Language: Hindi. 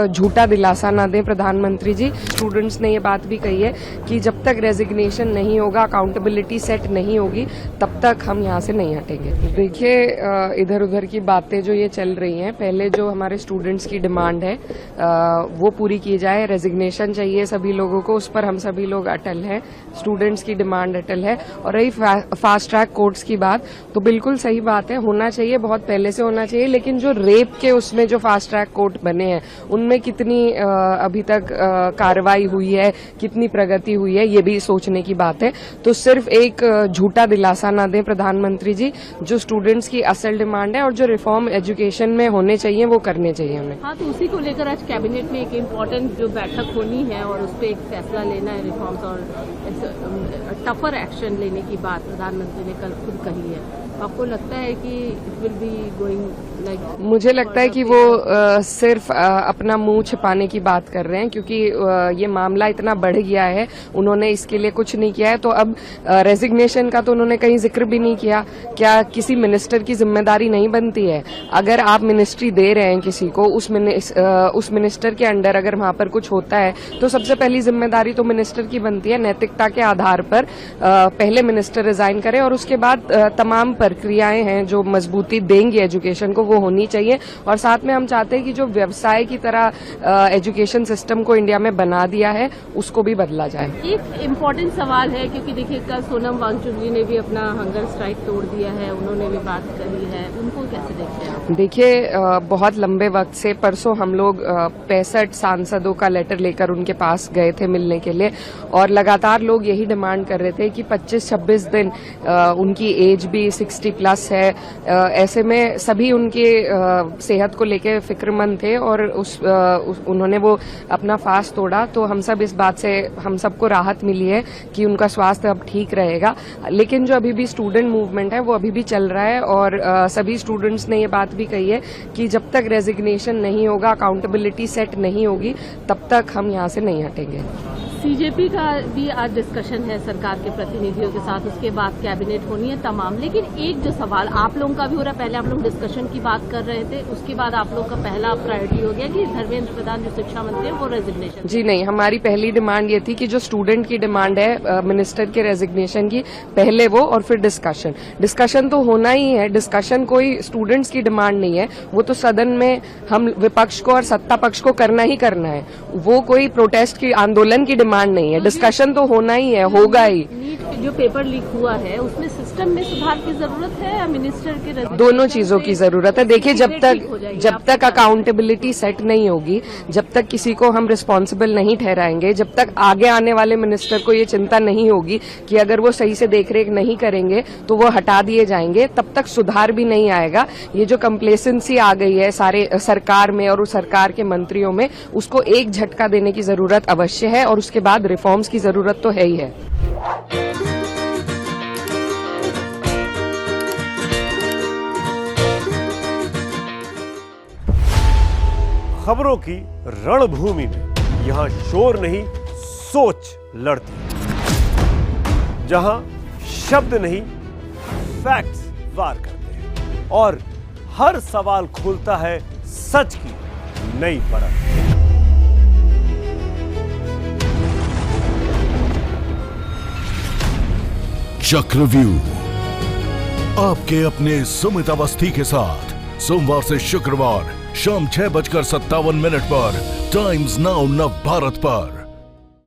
झूठा दिलासा ना दें प्रधानमंत्री जी। स्टूडेंट्स ने ये बात भी कही है कि जब तक रेजिग्नेशन नहीं होगा, अकाउंटेबिलिटी सेट नहीं होगी, तब तक हम यहाँ से नहीं हटेंगे। देखिए, इधर उधर की बातें जो ये चल रही हैं, पहले जो हमारे स्टूडेंट्स की डिमांड है वो पूरी की जाए। रेजिग्नेशन चाहिए सभी लोगों को, उस पर हम सभी लोग अटल हैं। स्टूडेंट्स की डिमांड अटल है। और रही फास्ट ट्रैक कोर्ट्स की बात, तो बिल्कुल सही बात है, होना चाहिए, बहुत पहले से होना चाहिए। लेकिन जो रेप के उसमें जो फास्ट ट्रैक कोर्ट बने हैं, उनमें कितनी अभी तक कार्रवाई हुई है, कितनी प्रगति हुई है, ये भी सोचने की बात है। तो सिर्फ एक झूठा दिलासा ना दें प्रधानमंत्री जी। जो स्टूडेंट्स की असल डिमांड है और जो रिफॉर्म एजुकेशन में होने चाहिए वो करने चाहिए हमें। हाँ, तो उसी को लेकर आज कैबिनेट में एक इम्पोर्टेंट जो बैठक होनी है और उस पर एक फैसला लेना है, रिफॉर्म्स और टफर एक्शन लेने की बात प्रधानमंत्री ने कल खुद कही है। आपको लगता है कि it will be going like? मुझे लगता है कि वो सिर्फ अपना मुंह छिपाने की बात कर रहे हैं, क्योंकि ये मामला इतना बढ़ गया है, उन्होंने इसके लिए कुछ नहीं किया है। तो अब रेजिग्नेशन का तो उन्होंने कहीं जिक्र भी नहीं किया। क्या किसी मिनिस्टर की जिम्मेदारी नहीं बनती है? अगर आप मिनिस्ट्री दे रहे हैं किसी को, उस मिनिस्टर के अंडर अगर वहां पर कुछ होता है, तो सबसे पहली जिम्मेदारी तो मिनिस्टर की बनती है। नैतिकता के आधार पर पहले मिनिस्टर रिजाइन करे और उसके बाद तमाम प्रक्रियाएं हैं जो मजबूती देंगी एजुकेशन को, वो होनी चाहिए। और साथ में हम चाहते हैं कि जो व्यवसाय की तरह एजुकेशन सिस्टम को इंडिया में बना दिया है, उसको भी बदला जाए। एक इम्पोर्टेंट सवाल है, क्योंकि देखिए कल सोनम वांगचुक जी ने भी अपना हंगर स्ट्राइक तोड़ दिया है, उन्होंने भी बात करी है, उनको कैसे देखते हैं? देखिए, बहुत लंबे वक्त से, परसों हम लोग 65 सांसदों का लेटर लेकर उनके पास गए थे मिलने के लिए, और लगातार लोग यही डिमांड कर रहे थे कि 25-26 दिन, उनकी एज भी 60 प्लस है, ऐसे में सभी उनके सेहत को लेकर फिक्रमंद थे और उन्होंने वो अपना फास्ट तोड़ा। तो हम सब इस बात से, हम सबको राहत मिली है कि उनका स्वास्थ्य अब ठीक रहेगा। लेकिन जो अभी भी स्टूडेंट मूवमेंट है वो अभी भी चल रहा है, और सभी स्टूडेंट्स ने ये बात भी कही है कि जब तक रेजिग्नेशन नहीं होगा, अकाउंटेबिलिटी सेट नहीं होगी, तब तक हम यहाँ से नहीं हटेंगे। सीजेपी का भी आज डिस्कशन है सरकार के प्रतिनिधियों के साथ, उसके बाद कैबिनेट होनी है तमाम। लेकिन एक जो सवाल आप लोगों का भी हो रहा है, पहले आप लोग डिस्कशन की बात कर रहे थे, उसके बाद आप लोग का पहला प्रायोरिटी हो गया कि धर्मेंद्र प्रधान जो शिक्षा मंत्री है वो रेजिग्नेशन। जी नहीं, हमारी पहली डिमांड ये थी कि जो स्टूडेंट की डिमांड है मिनिस्टर के रेजिग्नेशन की, पहले वो और फिर डिस्कशन तो होना ही है। डिस्कशन कोई स्टूडेंट्स की डिमांड नहीं है, वो तो सदन में हम विपक्ष को और सत्ता पक्ष को करना ही करना है। वो कोई प्रोटेस्ट की, आंदोलन की डिमांड नहीं है। डिस्कशन तो होना ही है, होगा ही। जो पेपर लीक हुआ है उसमें सिस्टम में सुधार की जरूरत है या मिनिस्टर के? दोनों चीजों की जरूरत है। देखिए, जब तक अकाउंटेबिलिटी सेट नहीं होगी, जब तक किसी को हम रिस्पॉन्सिबल नहीं ठहराएंगे, जब तक आगे आने वाले मिनिस्टर को ये चिंता नहीं होगी कि अगर वो सही से देखरेख नहीं करेंगे तो वो हटा दिए जाएंगे, तब तक सुधार भी नहीं आएगा। ये जो कंप्लेसेंसी आ गई है सारे सरकार में और उस सरकार के मंत्रियों में, उसको एक झटका देने की जरूरत अवश्य है, और उसके बाद रिफॉर्म्स की जरूरत तो है ही है। खबरों की रणभूमि में यहां शोर नहीं, सोच लड़ती है, जहां शब्द नहीं, फैक्ट्स वार करते हैं, और हर सवाल खोलता है सच की नई परत। चक्रव्यूह आपके अपने सुमित अवस्थी के साथ सोमवार से शुक्रवार शाम 6:57 पर टाइम्स नाउ नव भारत पर।